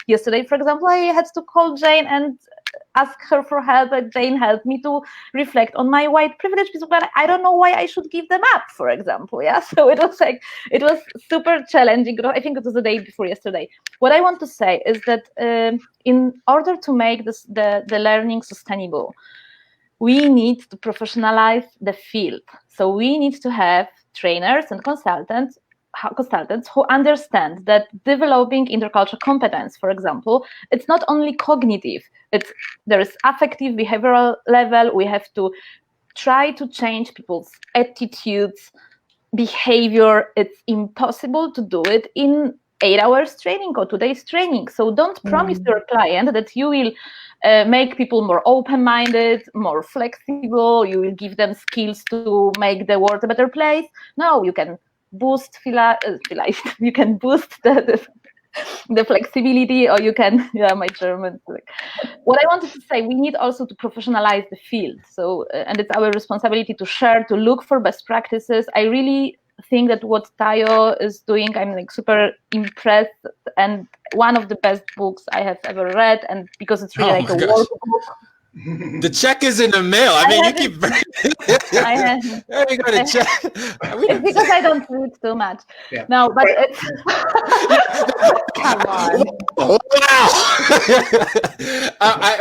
yesterday, for example, I had to call Jane and ask her for help, and Jane helped me to reflect on my white privilege, but I don't know why I should give them up, for example. Yeah, so it was super challenging. I think it was the day before yesterday. What I want to say is that in order to make the learning sustainable, we need to professionalize the field. So we need to have trainers and consultants who understand that developing intercultural competence, for example, it's not only cognitive, there is affective, behavioral level. We have to try to change people's attitudes, behavior. It's impossible to do it in 8 hours training or 2 days training. So don't promise your client that you will make people more open-minded, more flexible, you will give them skills to make the world a better place. No, you can boost you can boost the flexibility, or you can, my German. What I wanted to say, we need also to professionalize the field. So, and it's our responsibility to share, to look for best practices. I really think that what Tayo is doing, I'm super impressed, and one of the best books I have ever read, and because it's really like a workbook. The check is in the mail. I mean, you keep. You got a check. It's because I don't read too much. Yeah. No, but it's. Come on. Wow.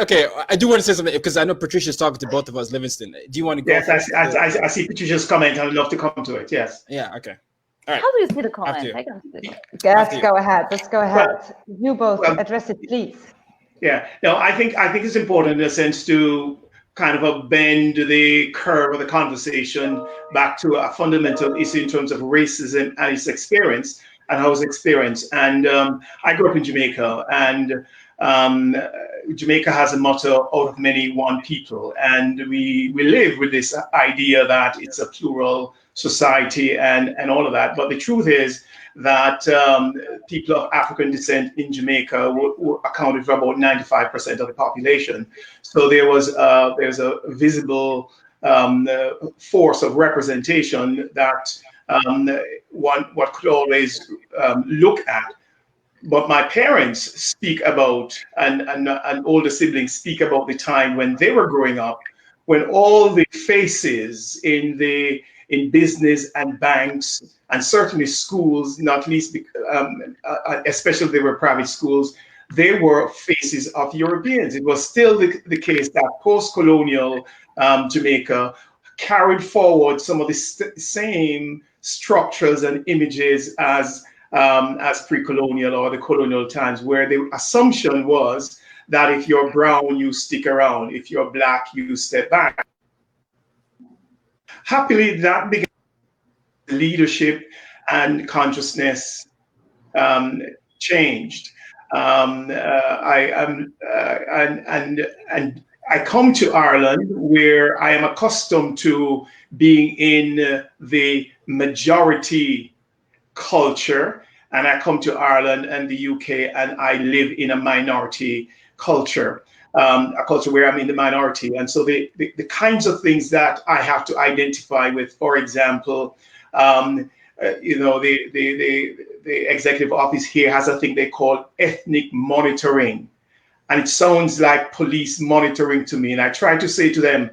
Okay, I do want to say something because I know Patricia's talking to both of us, Livingstone. Do you want to go? Yes, I see Patricia's comment. I'd love to come to it. Yes. Yeah. Okay. All right. How do you see the comment? I can't see it. Let's go ahead. Well, you both address it, please. Yeah, no, I think it's important in a sense to kind of bend the curve of the conversation back to a fundamental issue in terms of racism and its experience and how it's experienced. And I grew up in Jamaica, and Jamaica has a motto, out of many, one people. And we live with this idea that it's a plural society and all of that. But the truth is that people of African descent in Jamaica were accounted for about 95% of the population. So there's a visible force of representation that one could always look at. But my parents speak about, and older siblings speak about the time when they were growing up, when all the faces in business and banks and certainly schools, not least, especially if they were private schools, they were faces of Europeans. It was still the case that post-colonial Jamaica carried forward some of the same structures and images as pre-colonial or the colonial times, where the assumption was that if you're brown, you stick around. If you're black, you step back. Happily, that began leadership and consciousness changed. And I come to Ireland, where I am accustomed to being in the majority culture, and I come to Ireland and the UK, and I live in a minority culture, a culture where I'm in the minority. And so the kinds of things that I have to identify with, for example, the executive office here has a thing they call ethnic monitoring. And it sounds like police monitoring to me. And I try to say to them,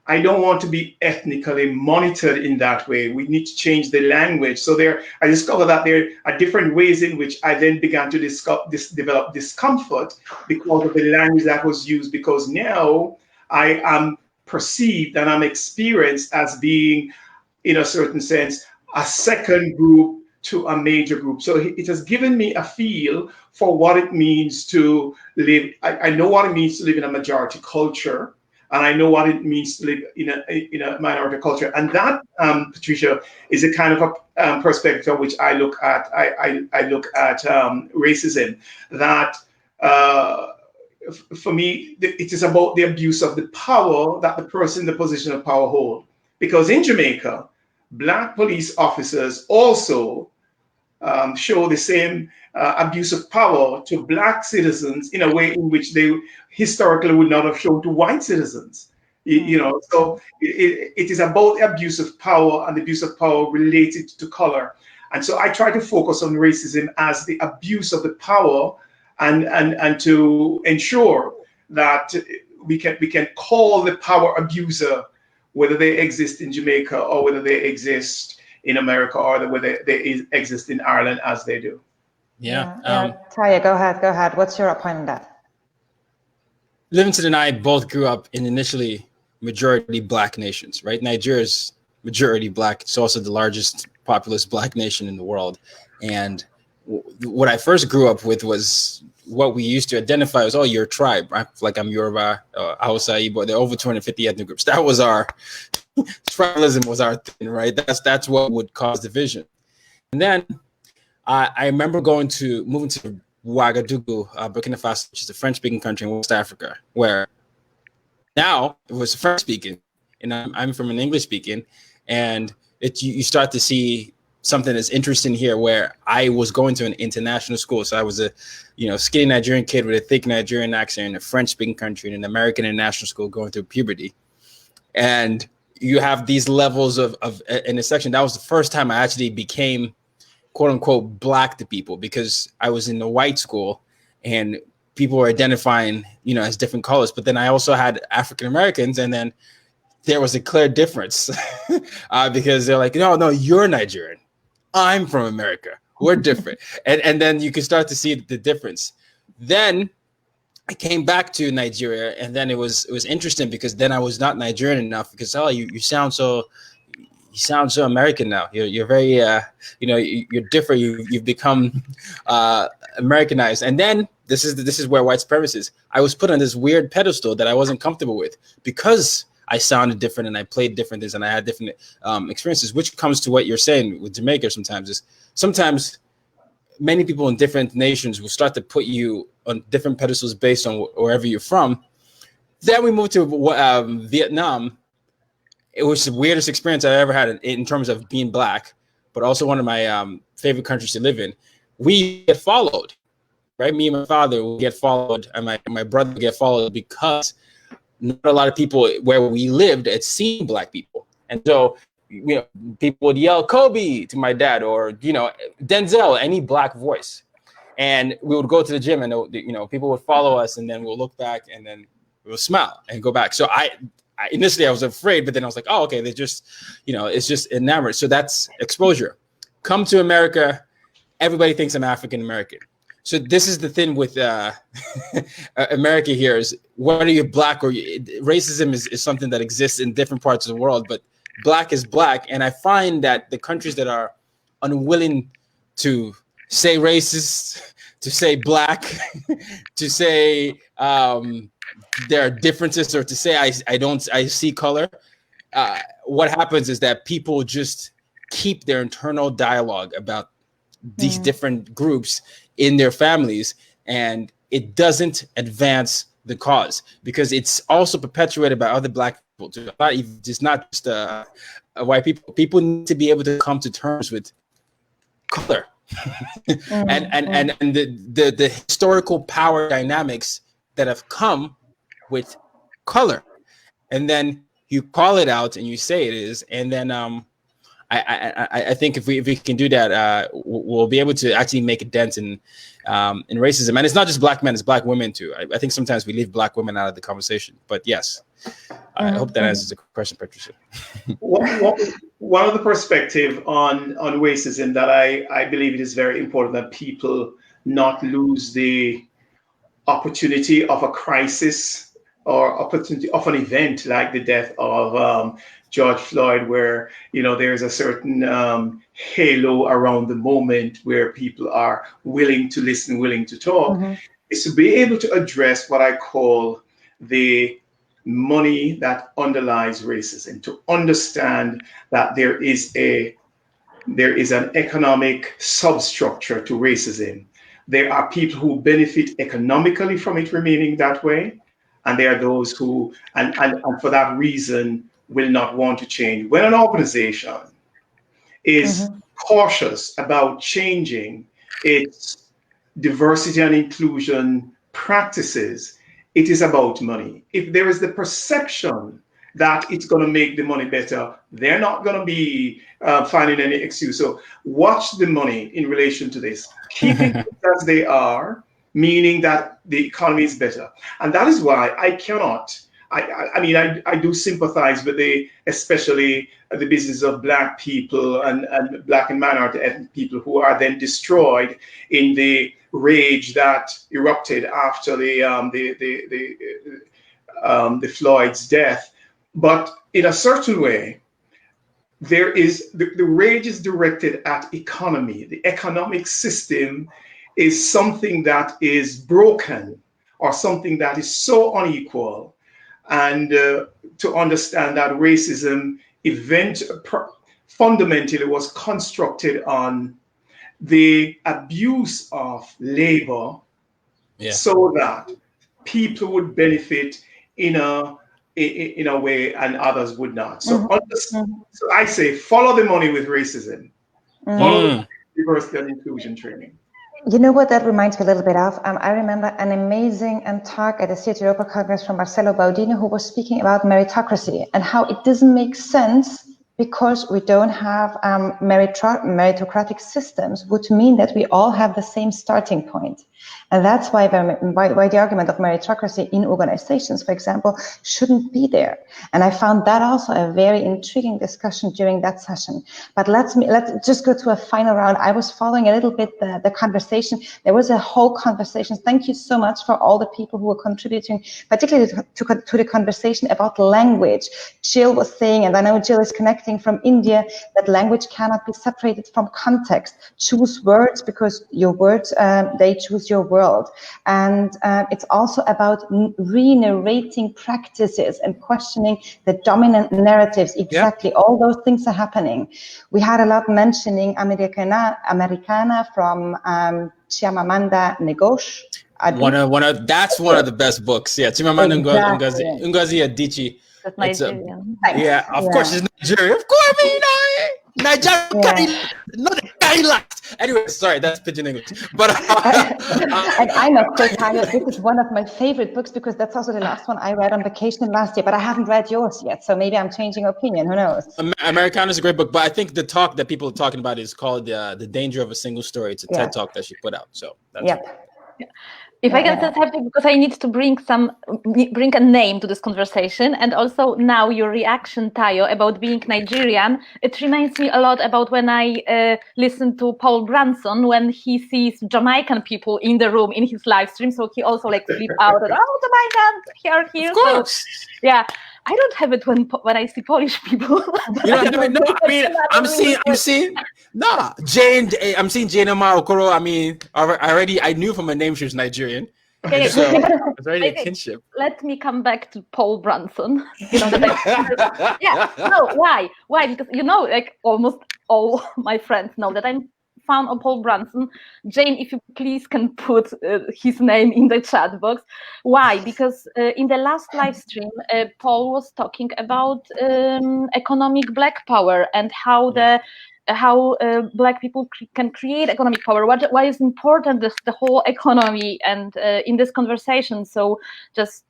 I don't want to be ethnically monitored in that way. We need to change the language. So I discovered that there are different ways in which I then began to develop discomfort because of the language that was used, because now I am perceived and I'm experienced as being, in a certain sense, a second group to a major group. So it has given me a feel for what it means to live. I know what it means to live in a majority culture, and I know what it means to live in a minority culture. And that, Patricia, is a kind of a perspective of which I look at. I look at racism. That for me, it is about the abuse of the power that the person in the position of power hold. Because in Jamaica, Black police officers also show the same abuse of power to Black citizens in a way in which they historically would not have shown to white citizens. So it is about abuse of power and abuse of power related to color. And so I try to focus on racism as the abuse of the power, and to ensure that we can call the power abuser, whether they exist in Jamaica or whether they exist in America or whether they exist in Ireland as they do. Yeah. Taya, go ahead. What's your point on that? Livingstone and I both grew up in initially majority Black nations, right? Nigeria's majority Black. It's also the largest populous Black nation in the world. And what I first grew up with was what we used to identify as, your tribe, right? Like I'm Yoruba, Hausa, Igbo. There are over 250 ethnic groups. That was our tribalism, was our thing, right? That's what would cause division. And then I remember moving to Ouagadougou, Burkina Faso, which is a French-speaking country in West Africa, where now it was French-speaking, and I'm from an English-speaking, and you start to see something that's interesting here, where I was going to an international school. So I was a, skinny Nigerian kid with a thick Nigerian accent in a French-speaking country in an American international school going through puberty. And you have these levels of in a section. That was the first time I actually became, quote unquote, Black to people, because I was in a white school and people were identifying, as different colors. But then I also had African Americans, and then there was a clear difference because they're like, no, you're Nigerian. I'm from America. We're different. and then you can start to see the difference. Then I came back to Nigeria, and then it was interesting because then I was not Nigerian enough, because you sound so American now. You're very you're different. You've become Americanized. And then this is where white supremacy is. I was put on this weird pedestal that I wasn't comfortable with, because I sounded different and I played different things and I had different experiences, which comes to what you're saying with Jamaica sometimes many people in different nations will start to put you on different pedestals based on wherever you're from. Then we moved to Vietnam. It was the weirdest experience I ever had in terms of being Black, but also one of my favorite countries to live in. We get followed, right? Me and my father will get followed, and my brother will get followed, because not a lot of people where we lived had seen Black people. And so, people would yell Kobe to my dad, or, Denzel, any Black voice. And we would go to the gym, and, people would follow us, and then we'll look back, and then we'll smile and go back. So initially I was afraid, but then I was like, oh, okay, they're just, it's just enamored. So that's exposure. Come to America, everybody thinks I'm African American. So this is the thing with America here, is whether you're Black or racism is something that exists in different parts of the world, but Black is Black. And I find that the countries that are unwilling to say racist, to say Black, to say there are differences, or to say I see color, what happens is that people just keep their internal dialogue about these different groups in their families, and it doesn't advance the cause, because it's also perpetuated by other Black people too. It's not just white people. People need to be able to come to terms with color. and the historical power dynamics that have come with color, and then you call it out and you say it is, and then I think if we can do that, we'll be able to actually make a dent in racism. And it's not just black men; it's black women too. I think sometimes we leave black women out of the conversation. But yes, I hope that answers the question, Patricia. One of the perspective on racism that I believe it is very important that people not lose the opportunity of a crisis or opportunity of an event like the death of George Floyd, where there's a certain halo around the moment where people are willing to listen, willing to talk, is to be able to address what I call the money that underlies racism, to understand that there is an economic substructure to racism. There are people who benefit economically from it remaining that way, and there are those who, and for that reason, will not want to change. When an organization is cautious about changing its diversity and inclusion practices, it is about money. If there is the perception that it's going to make the money better, they're not going to be finding any excuse. So watch the money in relation to this. Keep it as they are, meaning that the economy is better. And that is why I cannot, I do sympathize with especially the business of black people and black and minority ethnic people who are then destroyed in the rage that erupted after the Floyd's death. But in a certain way, there is the rage is directed at economy. The economic system is something that is broken or something that is so unequal. And to understand that racism fundamentally was constructed on the abuse of labor, so that people would benefit in a way and others would not. So, so I say follow the money with racism. Follow diversity and inclusion training. You know what that reminds me a little bit of? I remember an amazing talk at the City Europa Congress from Marcelo Baudino, who was speaking about meritocracy and how it doesn't make sense because we don't have meritocratic systems, would mean that we all have the same starting point. And that's why the argument of meritocracy in organizations, for example, shouldn't be there. And I found that also a very intriguing discussion during that session. But let's just go to a final round. I was following a little bit the conversation. There was a whole conversation. Thank you so much for all the people who were contributing, particularly to the conversation about language. Jill was saying, and I know Jill is connecting from India, that language cannot be separated from context. Choose words because your words, they choose your world. And it's also about re-narrating practices and questioning the dominant narratives. Exactly. All those things are happening. We had a lot mentioning Americana from Chimamanda Ngozi. That's one of the best books. Yeah, Chimamanda Ngozi Adichie. That's Nigerian. Yeah, of course it's Nigerian. Of course, Nigeria. Not last. Anyway, sorry, that's pidgin English. But and I must say, Tayo, this is one of my favorite books because that's also the last one I read on vacation last year. But I haven't read yours yet, so maybe I'm changing opinion. Who knows? Americana is a great book, but I think the talk that people are talking about is called "The Danger of a Single Story." It's a TED talk that she put out. So that's If I can just have to, because I need to bring a name to this conversation, and also now your reaction, Tayo, about being Nigerian, it reminds me a lot about when I listen to Paul Branson when he sees Jamaican people in the room in his live stream, so he also flip out and Jamaican here. Of course. So, yeah. I don't have it when I see Polish people. I'm seeing Jane Amaro Okoro. I mean, I knew from her name she was Nigerian. Okay. So it's already a kinship. Let me come back to Paul Branson. Why? Because almost all my friends know that I'm fan of Paul Branson. Jane, if you please can put his name in the chat box. Why? Because in the last live stream, Paul was talking about economic black power and how the Black people can create economic power. Why is important the whole economy and in this conversation? So just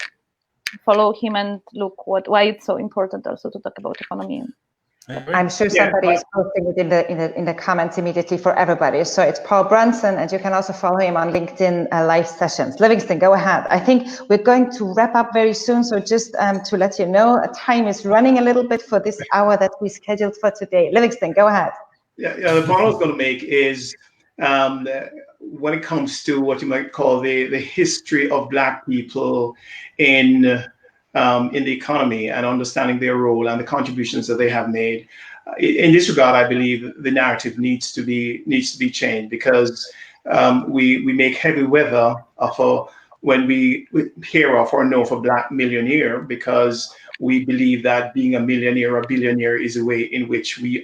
follow him and look why it's so important also to talk about economy. I'm sure somebody is posting it in the comments immediately for everybody. So it's Paul Brunson, and you can also follow him on LinkedIn live sessions. Livingstone, go ahead. I think we're going to wrap up very soon. So just to let you know, time is running a little bit for this hour that we scheduled for today. Livingstone, go ahead. Yeah, the point I was going to make is when it comes to what you might call the history of Black people in the economy and understanding their role and the contributions that they have made. In this regard, I believe the narrative needs to be changed, because we make heavy weather of when we hear of or know of a Black millionaire, because we believe that being a millionaire or a billionaire is a way in which we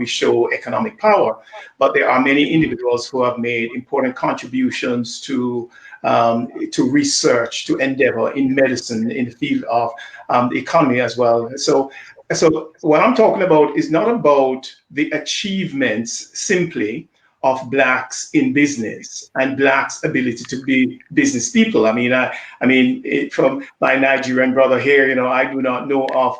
show economic power. But there are many individuals who have made important contributions to research, to endeavor in medicine, in the field of the economy as well. So what I'm talking about is not about the achievements simply of Blacks in business and Blacks' ability to be business people. I mean, from my Nigerian brother here, I do not know of.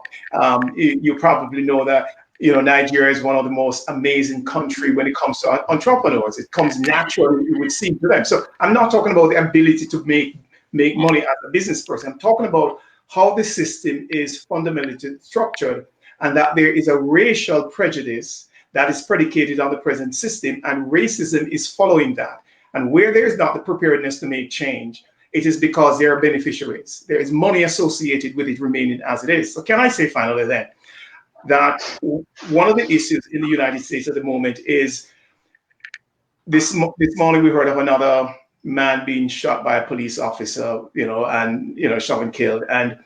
You probably know that Nigeria is one of the most amazing country when it comes to entrepreneurs. It comes naturally, you would see to them. So I'm not talking about the ability to make money as a business person. I'm talking about how the system is fundamentally structured, and that there is a racial prejudice that is predicated on the present system, and racism is following that. And where there is not the preparedness to make change, it is because there are beneficiaries. There is money associated with it remaining as it is. So can I say finally then, that one of the issues in the United States at the moment is this morning we heard of another man being shot by a police officer, and shot and killed. And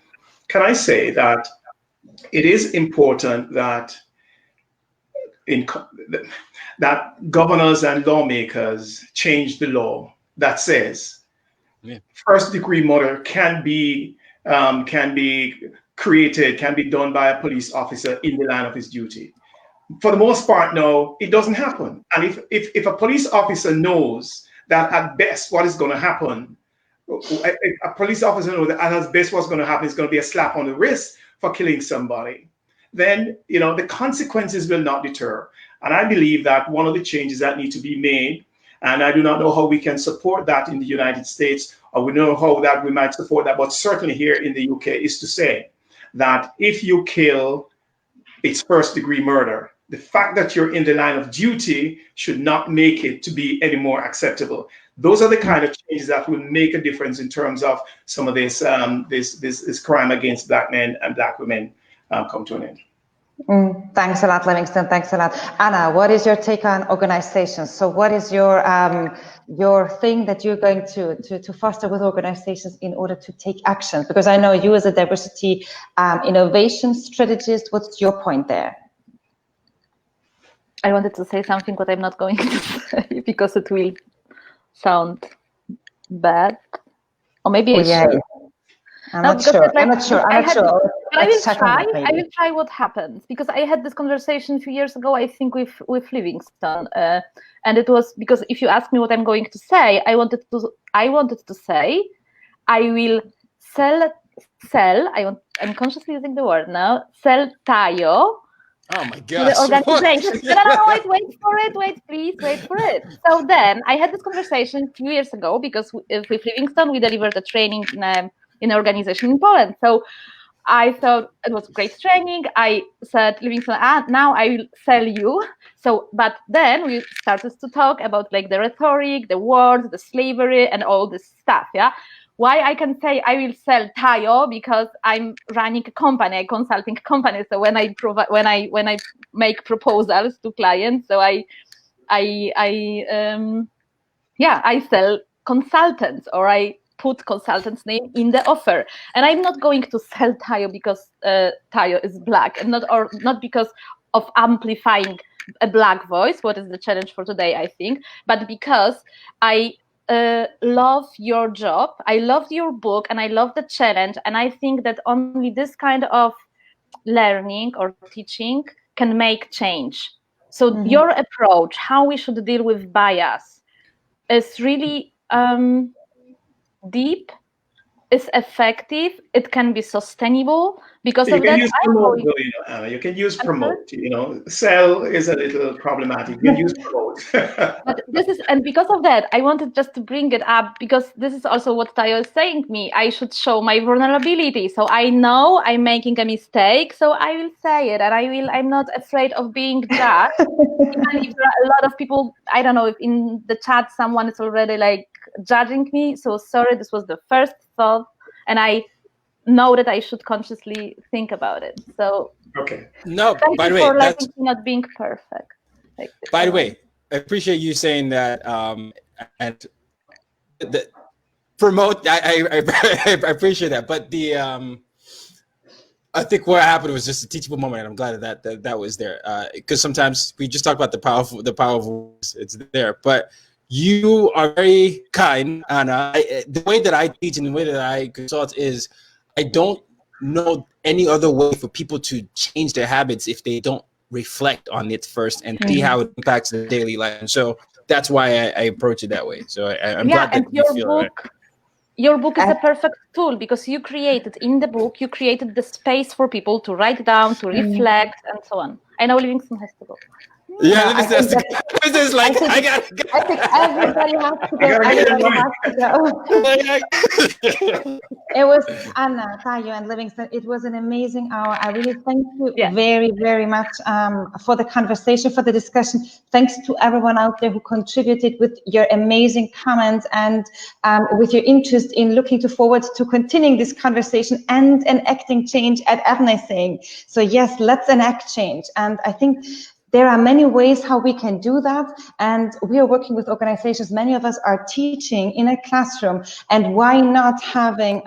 can I say that it is important that that governors and lawmakers change the law that says first-degree murder can be created, can be done by a police officer in the line of his duty. For the most part, no, it doesn't happen. And if a police officer knows that at best what is going to happen, a police officer knows that at best what's going to happen is going to be a slap on the wrist for killing somebody, then the consequences will not deter. And I believe that one of the changes that need to be made, and I do not know how we can support that in the United States, or we know how that we might support that, but certainly here in the UK, is to say that if you kill, it's first-degree murder. The fact that you're in the line of duty should not make it to be any more acceptable. Those are the kind of changes that will make a difference in terms of some of this crime against Black men and Black women come to an end. Thanks a lot, Livingstone. Thanks a lot. Anna, what is your take on organizations? So what is your thing that you're going to foster with organizations in order to take action? Because I know you as a diversity innovation strategist, what's your point there? I wanted to say something, but I'm not going to say because it will sound bad. Or maybe I'm not sure. I will try what happens, because I had this conversation a few years ago, I think, with Livingstone, and it was because if you ask me what I'm going to say, I wanted to say I will sell. I'm consciously using the word now. Sell Tayo. Oh my gosh. The organization. No, wait, please, wait for it. So then I had this conversation a few years ago, because with Livingstone, we delivered a training in an organization in Poland. So I thought it was great training. I said, Livingstone, now I will sell you. So, but then we started to talk about like the rhetoric, the words, the slavery, and all this stuff. Yeah. Why I can say I will sell Tayo, because I'm running a company, a consulting company. So when I make proposals to clients, so I sell consultants, or I put consultant's name in the offer. And I'm not going to sell Tayo because Tayo is Black, and not because of amplifying a Black voice, what is the challenge for today, I think, but because I love your job, I love your book, and I love the challenge, and I think that only this kind of learning or teaching can make change. So your approach, how we should deal with bias, is really deep, is effective, it can be sustainable. Because You of can that, use promote, though, Anna. You can use promote. Sell is a little problematic. You can use promote. But this is, and because of that, I wanted just to bring it up, because this is also what Tayo is saying to me. I should show my vulnerability. So I know I'm making a mistake, so I will say it, and I'm not afraid of being judged. Even if there are a lot of people, I don't know if in the chat someone is already like judging me. So sorry, this was the first thought, and I know that I should consciously think about it. So okay. No, thank by you the for way, letting me not being perfect. by the way, I appreciate you saying that. And the promote, I appreciate that. But I think what happened was just a teachable moment, and I'm glad that was there. Because sometimes we just talk about the power of words. It's there, but you are very kind, Anna. The way that I teach and the way that I consult is, I don't know any other way for people to change their habits if they don't reflect on it first and see how it impacts their daily life. And so that's why I approach it that way. So I'm glad that you feel that. Your book is a perfect tool, because you created the space for people to write down, to reflect, and so on. I know Livingstone has to go. Yeah, I think everybody has to go. Everybody has to go. It was Anna, Tayo, and Livingstone. It was an amazing hour. I really thank you very, very much for the conversation, for the discussion. Thanks to everyone out there who contributed with your amazing comments and with your interest in looking forward to continuing this conversation and enacting change, as Edna is saying. So yes, let's enact change. And I think there are many ways how we can do that, and we are working with organizations. Many of us are teaching in a classroom, and why not having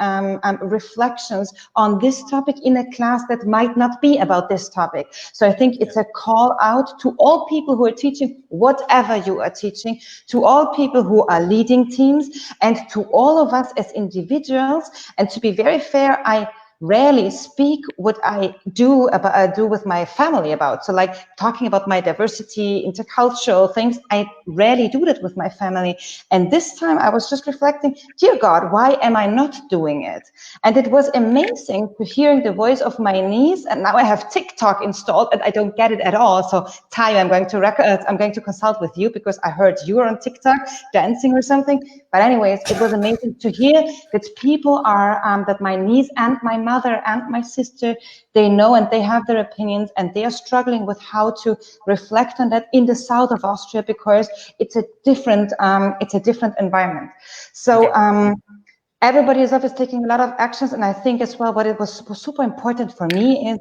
reflections on this topic in a class that might not be about this topic? So I think it's a call out to all people who are teaching, whatever you are teaching, to all people who are leading teams, and to all of us as individuals. And to be very fair, I rarely speak what I do with my family about. So like talking about my diversity, intercultural things, I rarely do that with my family. And this time I was just reflecting, dear God, why am I not doing it? And it was amazing to hearing the voice of my niece. And now I have TikTok installed and I don't get it at all. So Tayo, I'm going to consult with you, because I heard you were on TikTok dancing or something. But anyways, it was amazing to hear that people are, that my niece and my mother and my sister, they know and they have their opinions, and they are struggling with how to reflect on that in the south of Austria, because it's a different environment. So everybody is obviously taking a lot of actions, and I think as well what it was super important for me is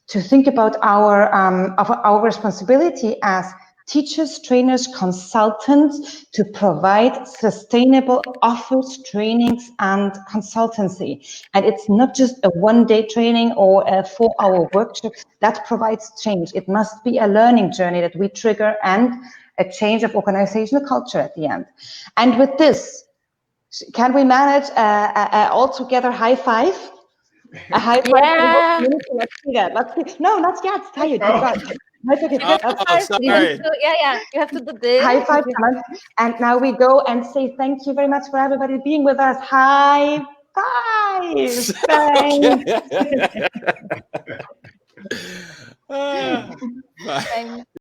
to think about our responsibility as teachers, trainers, consultants, to provide sustainable offers, trainings, and consultancy. And it's not just a one-day training or a 4-hour workshop that provides change. It must be a learning journey that we trigger, and a change of organizational culture at the end. And with this, can we manage a all-together high five? A high five? Yeah. Let's see that. Let's see. No, not yet. Tayo, you got it. Sorry. You have to do this. High five, and now we go and say thank you very much for everybody being with us. High five. Thanks. Bye.